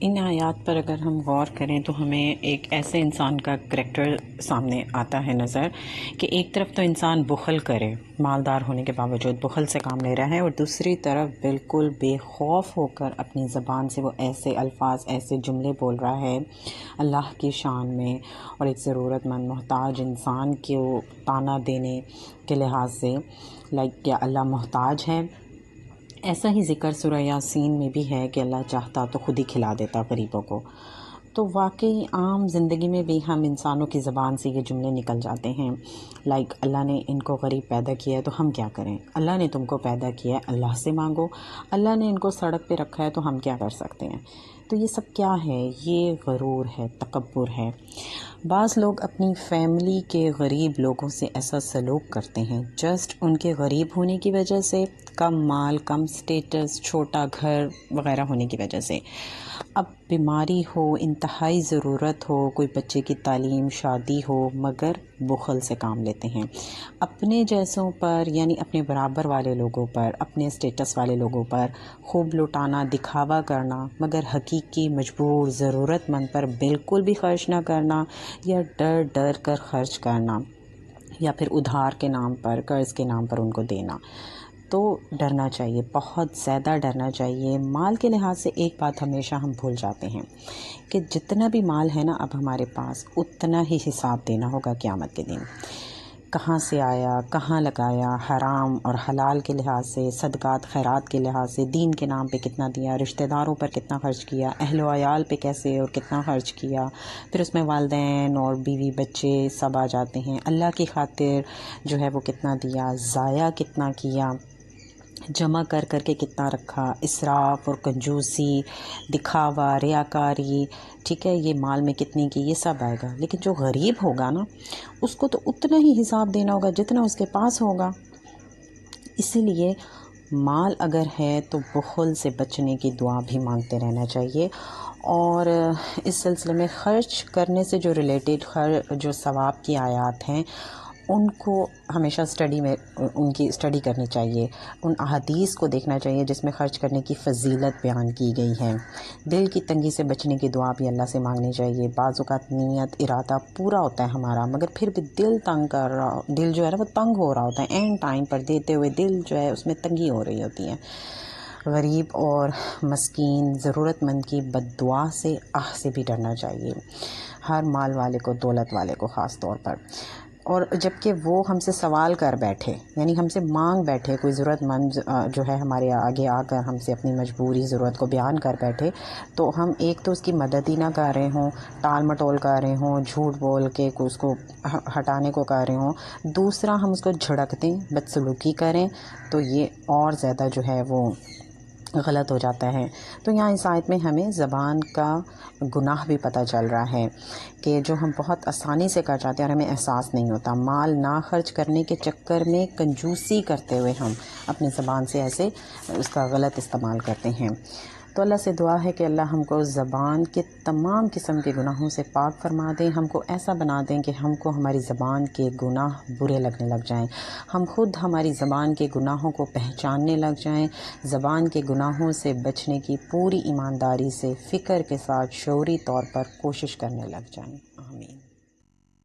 ان آیات پر اگر ہم غور کریں تو ہمیں ایک ایسے انسان کا کریکٹر سامنے آتا ہے نظر کہ ایک طرف تو انسان بخل کرے، مالدار ہونے کے باوجود بخل سے کام لے رہا ہے، اور دوسری طرف بالکل بے خوف ہو کر اپنی زبان سے وہ ایسے الفاظ، ایسے جملے بول رہا ہے اللہ کی شان میں، اور ایک ضرورت مند محتاج انسان کو طعنہ دینے کے لحاظ سے کیا اللہ محتاج ہے؟ ایسا ہی ذکر سورہ یاسین میں بھی ہے کہ اللہ چاہتا تو خود ہی کھلا دیتا غریبوں کو۔ تو واقعی عام زندگی میں بھی ہم انسانوں کی زبان سے یہ جملے نکل جاتے ہیں، اللہ نے ان کو غریب پیدا کیا ہے تو ہم کیا کریں؟ اللہ نے تم کو پیدا کیا ہے، اللہ سے مانگو۔ اللہ نے ان کو سڑک پہ رکھا ہے تو ہم کیا کر سکتے ہیں؟ تو یہ سب کیا ہے؟ یہ غرور ہے، تکبر ہے۔ بعض لوگ اپنی فیملی کے غریب لوگوں سے ایسا سلوک کرتے ہیں جسٹ ان کے غریب ہونے کی وجہ سے، کم مال، کم سٹیٹس، چھوٹا گھر وغیرہ ہونے کی وجہ سے۔ اب بیماری ہو، انتہائی ضرورت ہو، کوئی بچے کی تعلیم، شادی ہو، مگر بخل سے کام لیتے ہیں اپنے جیسوں پر، یعنی اپنے برابر والے لوگوں پر، اپنے سٹیٹس والے لوگوں پر خوب لٹانا، دکھاوا کرنا، مگر حقیقی مجبور ضرورت مند پر بالکل بھی خرچ نہ کرنا، یا ڈر ڈر کر خرچ کرنا، یا پھر ادھار کے نام پر، قرض کے نام پر ان کو دینا۔ تو ڈرنا چاہیے، بہت زیادہ ڈرنا چاہیے۔ مال کے لحاظ سے ایک بات ہمیشہ ہم بھول جاتے ہیں کہ جتنا بھی مال ہے نا اب ہمارے پاس، اتنا ہی حساب دینا ہوگا قیامت کے دن۔ کہاں سے آیا، کہاں لگایا، حرام اور حلال کے لحاظ سے، صدقات خیرات کے لحاظ سے، دین کے نام پہ کتنا دیا، رشتہ داروں پر کتنا خرچ کیا، اہل و عیال پہ کیسے اور کتنا خرچ کیا، پھر اس میں والدین اور بیوی بچے سب آ جاتے ہیں۔ اللہ کی خاطر جو ہے وہ کتنا دیا، ضائع کتنا کیا، جمع کر کر کے کتنا رکھا، اسراف اور کنجوسی، دکھاوا، ریاکاری، ٹھیک ہے، یہ مال میں کتنی کی، یہ سب آئے گا۔ لیکن جو غریب ہوگا نا، اس کو تو اتنا ہی حساب دینا ہوگا جتنا اس کے پاس ہوگا۔ اسی لیے مال اگر ہے تو بخل سے بچنے کی دعا بھی مانگتے رہنا چاہیے۔ اور اس سلسلے میں خرچ کرنے سے جو ریلیٹڈ جو ثواب کی آیات ہیں، ان کو ہمیشہ ان کی اسٹڈی کرنی چاہیے، ان احادیث کو دیکھنا چاہیے جس میں خرچ کرنے کی فضیلت بیان کی گئی ہے۔ دل کی تنگی سے بچنے کی دعا بھی اللہ سے مانگنی چاہیے۔ بعض اوقات نیت، ارادہ پورا ہوتا ہے ہمارا، مگر پھر بھی دل تنگ کر رہا، دل جو ہے نا وہ تنگ ہو رہا ہوتا ہے، اینڈ ٹائم پر دیتے ہوئے دل جو ہے اس میں تنگی ہو رہی ہوتی ہے۔ غریب اور مسکین، ضرورت مند کی بد دعا سے، سے بھی ڈرنا چاہیے، ہر مال والے کو، دولت والے کو خاص طور پر۔ اور جب کہ وہ ہم سے سوال کر بیٹھے، یعنی ہم سے مانگ بیٹھے، کوئی ضرورت مند جو ہے ہمارے آگے آ کر ہم سے اپنی مجبوری، ضرورت کو بیان کر بیٹھے، تو ہم ایک تو اس کی مدد ہی نہ کر رہے ہوں، ٹال مٹول کر رہے ہوں، جھوٹ بول کے اس کو ہٹانے کو کر رہے ہوں، دوسرا ہم اس کو جھڑک دیں، بدسلوکی کریں، تو یہ اور زیادہ جو ہے وہ غلط ہو جاتا ہے۔ تو یہاں اس آیت میں ہمیں زبان کا گناہ بھی پتہ چل رہا ہے کہ جو ہم بہت آسانی سے کر جاتے ہیں اور ہمیں احساس نہیں ہوتا، مال نہ خرچ کرنے کے چکر میں کنجوسی کرتے ہوئے ہم اپنی زبان سے ایسے اس کا غلط استعمال کرتے ہیں۔ تو اللہ سے دعا ہے کہ اللہ ہم کو زبان کے تمام قسم کے گناہوں سے پاک فرما دیں، ہم کو ایسا بنا دیں کہ ہم کو ہماری زبان کے گناہ برے لگنے لگ جائیں، ہم خود ہماری زبان کے گناہوں کو پہچاننے لگ جائیں، زبان کے گناہوں سے بچنے کی پوری ایمانداری سے، فکر کے ساتھ، شعوری طور پر کوشش کرنے لگ جائیں۔ آمین۔